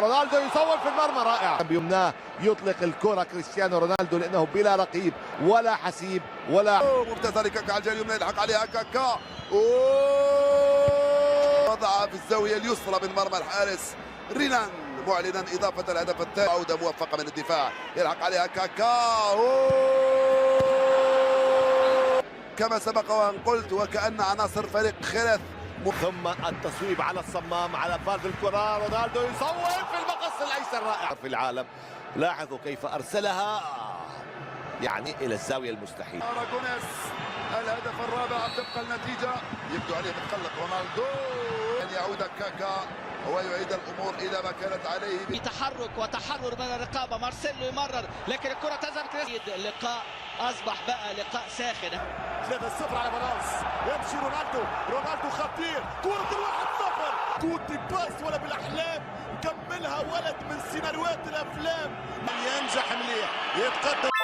رونالدو يصور في المرمى، رائع بيمناه يطلق الكرة كريستيانو رونالدو لأنه بلا رقيب ولا حسيب ولا ممتازة لكاكا على الجهة اليمنى، يلحق عليها كاكا وضعها في الزاوية اليسرى من مرمى الحارس رينان معلنا إضافة الهدف الثاني. عودة موفقة من الدفاع، يلحق عليها كاكا كما سبق وأن قلت وكأن عناصر فريق خلف. ثم التصويب على الصمام على فرد الكرة، رونالدو يصوب في المقص الأيسر، رائع في العالم. لاحظوا كيف أرسلها يعني إلى الزاوية المستحيل. أراغونيس الهدف الرابع طبق النتيجة، يبدو عليه متقلق رونالدو أن يعود كاكا ويعيد الأمور إلى ما كانت عليه. تحرك وتحرر من الرقابة، مارسيلو يمرر لكن الكرة تذهب. اللقاء أصبح بقى لقاء ساخن. 3-0 على فالنس، يمشي رونالدو خطير، كرة 1-0 كوتي باس ولا بالأحلام، كملها ولد من سيناريوهات الأفلام. ينجح مليح يتقدم.